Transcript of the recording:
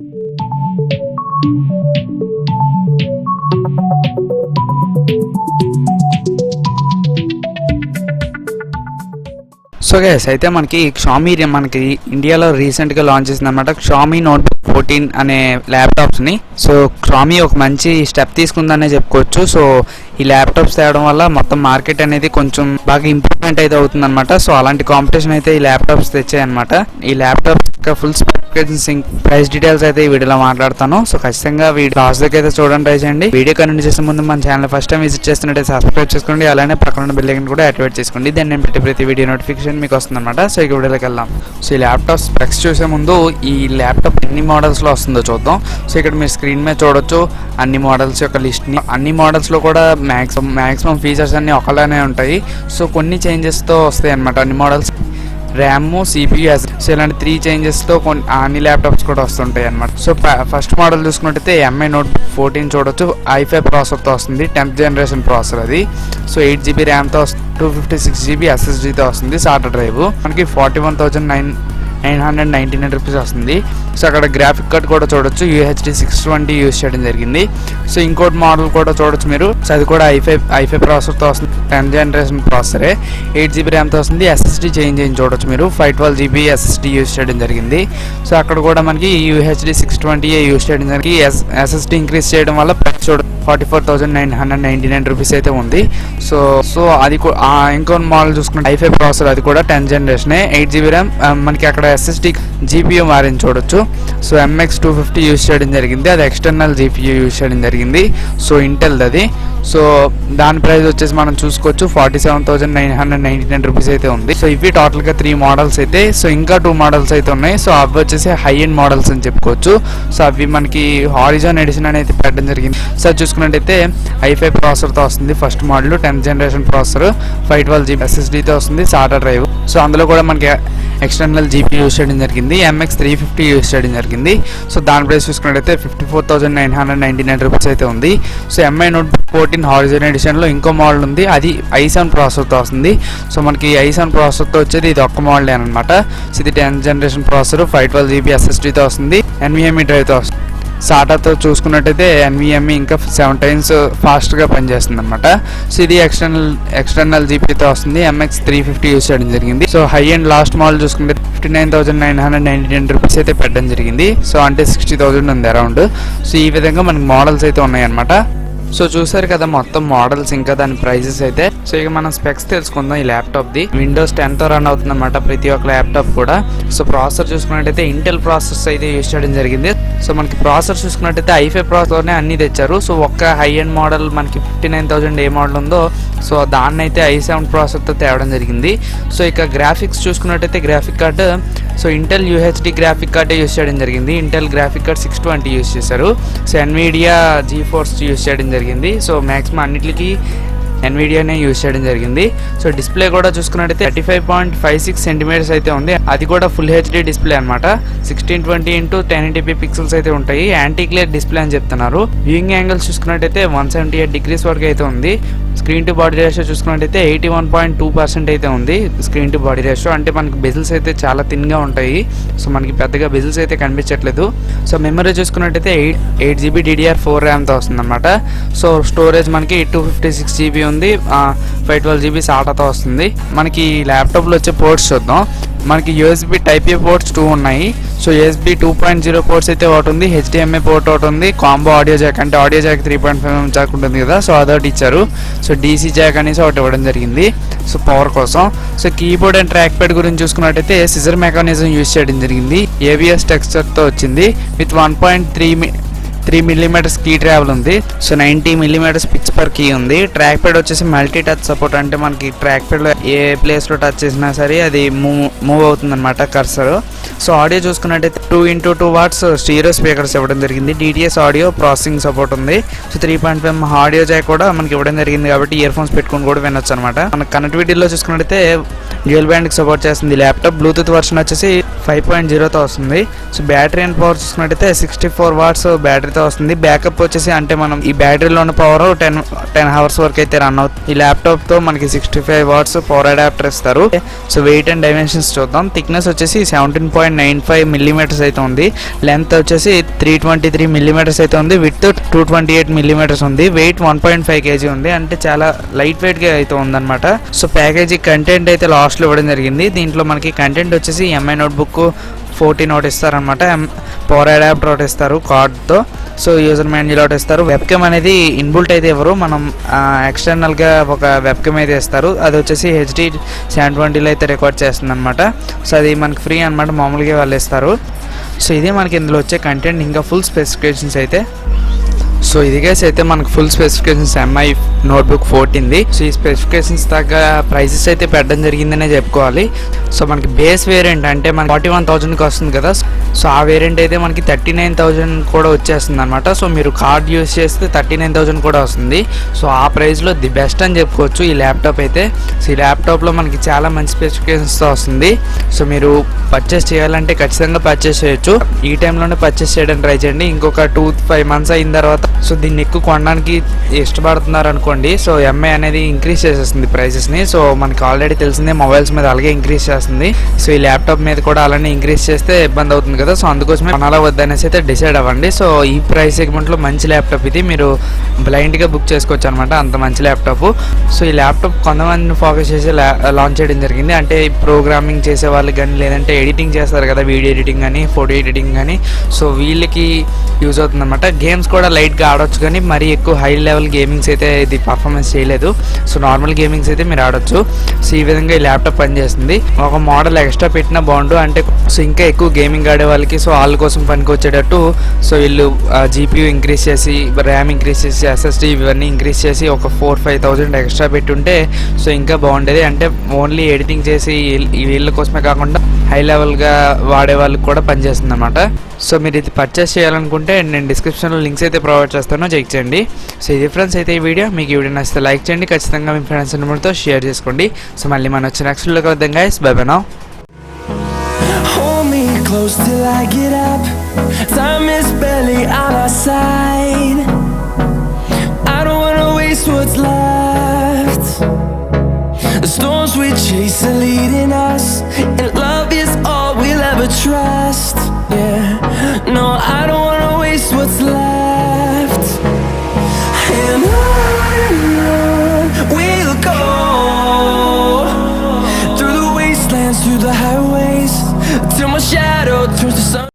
So guys అయితే మనకి Xiaomi మనకి ఇండియాలో రీసెంట్గా లాంచ్ చేసిందన్నమాట షామీ నోట్బుక్ 14 అనే ల్యాప్టాప్స్ని. సో షామీ ఒక మంచి స్టెప్ తీసుకుందనే చెప్పుకోవచ్చు. సో ఈ ల్యాప్టాప్స్ తేవడం వల్ల మొత్తం మార్కెట్ అనేది కొంచెం బాగా ఇంప్రూవ్మెంట్ అయితే అవుతుందన్నమాట. సో అలాంటి కాంపిటీషన్ అయితే ఈ ల్యాప్టాప్స్ తెచ్చాయన్నమాట. ఈ laptop full specifications price details అయితే ఈ వీడియోలో మాట్లాడతాను. సో ఖచ్చితంగా వీడియో లాస్ట్ దగ్గర అయితే చూడండి, ట్రై చేయండి. వీడియో కంటిన్యూ చేసే ముందు మన ఛానల్ ఫస్ట్ టైం విజిట్ చేస్తున్నట్టు సబ్స్క్రైబ్ చేసుకోండి, అలానే పక్కన బెల్ ఐకాన్ కూడా యాక్టివేట్ చేసుకోండి. దెన్ నేను పెట్టే ప్రతి వీడియో నోటిఫికేషన్ మీకు వస్తుందన్నమాట. సో ఇక వీడియోలోకి వెళ్దాం. సో ఈ ల్యాప్టాప్ స్పెక్స్ చూసే ముందు ఈ ల్యాప్టాప్ ఎన్ని మోడల్స్లో వస్తుందో చూద్దాం. సో ఇక్కడ మీరు స్క్రీన్ మీద చూడొచ్చు అన్ని మోడల్స్ యొక్క లిస్ట్ని. అన్ని మోడల్స్లో కూడా మ్యాక్సిమం ఫీచర్స్ అన్నీ ఒకలానే ఉంటాయి. సో కొన్ని చేంజెస్తో వస్తాయి అన్నమాట అన్ని మోడల్స్. ర్యామ్, CPU, సో ఇలాంటి 3 చేంజెస్తో కొన్ని అన్ని ల్యాప్టాప్స్ కూడా వస్తుంటాయి అన్నమాట. సో ఫస్ట్ మోడల్ చూసుకున్నట్టయితే MI NoteBook 14 చూడొచ్చు. i5 ప్రాసెసర్తో వస్తుంది, 10th జనరేషన్ ప్రాసెసర్ అది. సో 8GB ర్యామ్తో 256GB SSDతో వస్తుంది. సాటా డ్రైవ్ మనకి 41,999 రూపీస్ వస్తుంది. సో అక్కడ గ్రాఫిక్ కార్డ్ కూడా చూడొచ్చు, UHD 620 యూజ్ చేయడం జరిగింది. సో ఇంకోటి మోడల్ కూడా చూడొచ్చు మీరు. సో అది కూడా i5 ప్రాసెసర్తో వస్తుంది, 10th జనరేషన్ ప్రాసెసరే, 8GB ర్యామ్తో వస్తుంది. SSD చేంజ్ చూడొచ్చు మీరు, 512GB SSD యూజ్ చేయడం జరిగింది. సో అక్కడ కూడా మనకి UHD 620 యూజ్ చేయడం జరిగింది. SSD ఇంక్రీజ్ చేయడం వల్ల ప్రైస్ చూడ 44,999 రూపీస్ అయితే ఉంది. సో అది ఇంకో మోడల్ చూసుకుంటే i5 ప్రాసెసర్, అది కూడా 10th జనరేషనే, 8GB ర్యామ్. మనకి అక్కడ SSD GPU మారింది చూడొచ్చు. సో MX 250 యూజ్ చేయడం జరిగింది, అది ఎక్స్టర్నల్ GPU యూజ్ చేయడం జరిగింది. సో ఇంటెల్ది అది. సో దాని ప్రైస్ వచ్చేసి మనం చూసుకోవచ్చు 47,999 రూపీస్ అయితే ఉంది. సో ఇవి టోటల్గా 3 మోడల్స్ అయితే. సో ఇంకా 2 మోడల్స్ అయితే ఉన్నాయి. సో అవి వచ్చేసి హై ఎండ్ మోడల్స్ అని చెప్పుకోవచ్చు. సో అవి మనకి హారిజాన్ ఎడిషన్ అనేది పెట్టడం జరిగింది. సో చూసుకున్నట్టయితే i5 ప్రాసెసర్తో వస్తుంది first model, 10th generation processor, 512GB SSDతో వస్తుంది, సాటా డ్రైవ్. సో అందులో కూడా మనకి ఎక్స్టర్నల్ GPU యూజ్ చేయడం జరిగింది, MX 350 యూజ్ చేయడం జరిగింది. సో దాని ప్రైస్ చూసుకున్నట్టయితే 54,999 రూపీస్ అయితే ఉంది. సో MI NoteBook 14 హారిజాన్ ఎడిషన్లో ఇంకో మోడల్ ఉంది, అది i7 ప్రాసెసర్తో వస్తుంది. సో మనకి i7 ప్రాసెసర్తో వచ్చేది ఇది ఒక్క మోడల్ అనమాట. సో ఇది 10th జనరేషన్ ప్రాసెసర్, 512GB SSDతో వస్తుంది, NVMe డ్రైవ్తో వస్తుంది. సాటాతో చూసుకున్నట్టయితే NVMe ఇంకా 7 times ఫాస్ట్గా పనిచేస్తుంది అనమాట. సో ఇది ఎక్స్టర్నల్ GPUతో వస్తుంది, MX 350 యూజ్ చేయడం జరిగింది. So high and last model చూసుకుంటే 59,999 రూపీస్ అయితే పెట్టడం జరిగింది. సో అంటే 60,000 ఉంది అరౌండ్. సో ఈ విధంగా మనకి మోడల్స్ అయితే ఉన్నాయన్నమాట. సో చూసారు కదా మొత్తం మోడల్స్ ఇంకా దాని ప్రైజెస్ అయితే. సో ఇక మనం స్పెక్స్ తెలుసుకుందాం ఈ ల్యాప్టాప్ది. Windows 10తో రన్ అవుతుంది అనమాట ప్రతి ఒక్క ల్యాప్టాప్ కూడా. సో ప్రాసెసర్ చూసుకున్నట్టయితే ఇంటెల్ ప్రాసెసర్ అయితే యూజ్ చేయడం జరిగింది. సో మనకి ప్రాసెసర్ చూసుకున్నట్టయితే i5 ప్రాసెసర్నే అన్ని తెచ్చారు. సో ఒక్క హై ఎండ్ మోడల్ మనకి 59,000 ఏ మోడల్ ఉందో సో దాన్ని అయితే i7 ప్రాసెసర్తో తేవడం జరిగింది. సో ఇక గ్రాఫిక్స్ చూసుకున్నట్టయితే graphic card so Intel UHD graphic కార్డే యూజ్ చేయడం జరిగింది. ఇంటెల్ గ్రాఫిక్ కార్డ్ 620 యూజ్ చేశారు. సో NVIDIA GeForce యూజ్ చేయడం జరిగింది. సో మ్యాక్సిమం అన్నిటికీ NVIDIAనే యూజ్ చేయడం జరిగింది. సో డిస్ప్లే కూడా చూసుకున్నట్టయితే 35.56 సెంటీమీటర్స్ అయితే ఉంది, అది కూడా ఫుల్ HD డిస్ప్లే అనమాట. 1620x1080p పిక్సెల్స్ అయితే ఉంటాయి, యాంటీ క్లియర్ డిస్ప్లే అని చెప్తున్నారు. వ్యూయింగ్ యాంగిల్స్ చూసుకున్నట్టయితే 178 degrees వరకు అయితే ఉంది. స్క్రీన్ టు బాడీ రేషియో చూసుకున్నట్టయితే 81.2% అయితే ఉంది స్క్రీన్ టు బాడీ రేషియో. అంటే మనకి బెజిల్స్ అయితే చాలా థిన్గా ఉంటాయి. సో మనకి పెద్దగా బెజిల్స్ అయితే కనిపించట్లేదు. సో మెమరీ చూసుకున్నట్టయితే 8GB DDR4 ర్యామ్తో వస్తుంది అనమాట. సో స్టోరేజ్ మనకి 256GB ఉంది, 512GB సాటాతో వస్తుంది. మనకి ల్యాప్టాప్లో వచ్చే పోర్ట్స్ చూద్దాం. మనకి USB Type-A పోర్ట్స్ 2 ఉన్నాయి. సో USB 2.0 పోర్ట్స్ అయితే ఒకటి ఉంది, HDMI పోర్ట్ ఒకటి ఉంది, కాంబో ఆడియో జాక్ అంటే ఆడియో జాక్ 3.5mm జాక్ ఉంటుంది కదా, సో అదొకటి ఇచ్చారు. సో DC జాక్ అనేసి ఒకటి ఇవ్వడం జరిగింది సో పవర్ కోసం. So keyboard and track pad గురించి చూసుకున్నట్టయితే సిజర్ మెకానిజం యూజ్ చేయడం జరిగింది. ABS టెక్స్చర్తో వచ్చింది విత్ 1.3mm కీ ట్రావెల్ ఉంది. So 90mm pitch per key ఉంది. ట్రాక్ ప్యాడ్ వచ్చేసి మల్టీ టచ్ సపోర్ట్, అంటే మనకి ట్రాక్ ప్యాడ్లో ఏ ప్లేస్లో టచ్ చేసినా సరే అది మూవ్ అవుతుంది అనమాట కర్సర్. సో ఆడియో చూసుకున్నట్టయితే 2x2 watts స్టీరియో స్పీకర్స్ ఇవ్వడం జరిగింది. DTS ఆడియో ప్రాసెసింగ్ సపోర్ట్ ఉంది. సో 3.5mm ఆడియో జాక్ కూడా మనకి ఇవ్వడం జరిగింది కాబట్టి ఇయర్ ఫోన్స్ పెట్టుకుని కూడా వినొచ్చు అనమాట. మన కనెక్టివిటీలో చూసుకున్నట్టయితే డ్యూయల్ బ్యాండ్కి సపోర్ట్ చేస్తుంది ల్యాప్టాప్. బ్లూటూత్ వర్షన్ వచ్చేసి 5.0తో వస్తుంది. సో బ్యాటరీ అండ్ పవర్ చూసుకున్నట్టయితే 64 watts బ్యాటరీ బ్యాటరీతో వస్తుంది. బ్యాకప్ వచ్చేసి అంటే మనం ఈ బ్యాటరీలో ఉన్న పవర్ 10 hours వరకు అయితే రన్ అవుతుంది. ఈ ల్యాప్టాప్తో మనకి 65 watts పవర్ అడాప్టర్ ఇస్తారు. సో వెయిట్ అండ్ డైమెన్షన్స్ చూద్దాం. థిక్నెస్ వచ్చేసి 17.95 mm అయితే ఉంది. లెంత్ వచ్చేసి 323 mm అయితే ఉంది. విడ్త్ 228 mm ఉంది. వెయిట్ 1.5 kg ఉంది. అంటే చాలా లైట్ వెయిట్గా అయితే ఉందన్నమాట. సో ప్యాకేజీ కంటెంట్ అయితే లాస్ట్లో ఇవ్వడం జరిగింది. దీంట్లో మనకి కంటెంట్ వచ్చేసి ఎంఐ నోట్బుక్ 14 ఒకటి ఇస్తారనమాట. పవర్ అడాప్టర్ ఒకటి ఇస్తారు కార్డ్తో. సో యూజర్ మాన్యువల్ ఒకటి ఇస్తారు. వెబ్కెమ్ అనేది ఇన్బుల్ట్ అయితే ఎవరు మనం ఎక్స్టర్నల్గా ఒక వెబ్కెమ్ అయితే ఇస్తారు. అది వచ్చేసి HD 720లో అయితే రికార్డ్ చేస్తుంది అనమాట. సో అది మనకి ఫ్రీ అనమాట, మామూలుగా వాళ్ళు ఇస్తారు. సో ఇదే మనకి ఇందులో వచ్చే కంటెంట్. ఇంకా ఫుల్ స్పెసిఫికేషన్స్ అయితే సో ఇది గైస్ అయితే మనకు ఫుల్ స్పెసిఫికేషన్స్ ఎంఐ నోట్బుక్ 14ది. సో ఈ స్పెసిఫికేషన్స్ తగ్గ ప్రైసెస్ అయితే పెట్టడం జరిగిందనే చెప్పుకోవాలి. సో మనకి బేస్ వేరియంట్ అంటే మనకి 41,000కి వస్తుంది కదా. సో ఆ వేరియంట్ అయితే మనకి 39,000 కూడా వచ్చేస్తుంది అనమాట. సో మీరు కార్డ్ యూస్ చేస్తే 39,000 కూడా వస్తుంది. సో ఆ ప్రైస్లో ది బెస్ట్ అని చెప్పుకోవచ్చు ఈ ల్యాప్టాప్ అయితే. సో ఈ ల్యాప్టాప్లో మనకి చాలా మంచి స్పెసిఫికేషన్స్తో వస్తుంది. సో మీరు పర్చేస్ చేయాలంటే ఖచ్చితంగా పర్చేస్ చేయొచ్చు. ఈ టైంలోనే పర్చేస్ చేయడానికి ట్రై చేయండి. ఇంకొక 2-5 months అయిన తర్వాత సో దీన్ని ఎక్కువ కొనడానికి ఇష్టపడుతున్నారు అనుకోండి. సో ఎంఐ అనేది ఇంక్రీజ్ చేసేస్తుంది ప్రైసెస్ని. సో మనకి ఆల్రెడీ తెలిసిందే మొబైల్స్ మీద అలాగే ఇంక్రీజ్ చేస్తుంది. సో ఈ ల్యాప్టాప్ మీద కూడా అలానే ఇంక్రీజ్ చేస్తే ఇబ్బంది అవుతుంది కదా. సో అందుకోసమే కొనాలా వద్దనేసి అయితే డిసైడ్ అవ్వండి. సో ఈ ప్రైస్ సెగ్మెంట్లో మంచి ల్యాప్టాప్ ఇది. మీరు బ్లైండ్గా బుక్ చేసుకోవచ్చు అనమాట, అంత మంచి ల్యాప్టాప్. సో ఈ ల్యాప్టాప్ కొంతమంది ఫోకస్ చేసి లాంచ్ చేయడం జరిగింది. అంటే ప్రోగ్రామింగ్ చేసే వాళ్ళకి కానీ, లేదంటే ఎడిటింగ్ చేస్తారు కదా, వీడియో ఎడిటింగ్ కానీ, ఫోటో ఎడిటింగ్ కానీ, సో వీళ్ళకి యూజ్ అవుతుంది అనమాట. గేమ్స్ కూడా లైట్గా ఆడొచ్చు, కానీ మరీ ఎక్కువ హై లెవెల్ గేమింగ్స్ అయితే ఇది పర్ఫార్మెన్స్ చేయలేదు. సో నార్మల్ గేమింగ్స్ అయితే మీరు ఆడొచ్చు. సో ఈ విధంగా ఈ ల్యాప్టాప్ పనిచేస్తుంది. ఒక మోడల్ ఎక్స్ట్రా పెట్టినా బాగుండు అంటే సో ఇంకా ఎక్కువ గేమింగ్ ఆడే వాళ్ళకి సో వాళ్ళ కోసం పనికి వచ్చేటట్టు సో వీళ్ళు GPU ఇంక్రీజ్ చేసి, ర్యామ్ ఇంక్రీజ్ చేసి, SSD ఇవన్నీ ఇంక్రీజ్ చేసి ఒక 4-5,000 ఎక్స్ట్రా పెట్టుంటే సో ఇంకా బాగుండేది. అంటే ఓన్లీ ఎడిటింగ్ చేసి వీళ్ళ కోసమే కాకుండా హై లెవెల్గా వాడే వాళ్ళకి కూడా పనిచేస్తుంది అనమాట. సో మీరు ఇది పర్చేస్ చేయాలనుకుంటే నేను డిస్క్రిప్షన్లో లింక్స్ అయితే ప్రొవైడ్ చేస్తాను, చెక్ చేయండి. సో ఇది ఫ్రెండ్స్ అయితే ఈ వీడియో. మీకు ఈ వీడియో నచ్చితే లైక్ చేయండి, ఖచ్చితంగా మీ ఫ్రెండ్స్ నెంబర్తో షేర్ చేసుకోండి. సో మళ్ళీ మనం వచ్చి నెక్స్ట్ వీడియోకి వద్దాం guys. By by now. Hold me close till I get up. Time is barely on our side. I don't wanna waste what's left. The storms we chase are leading us, and love is all we'll ever trust. Yeah, no, I don't wanna waste what's left.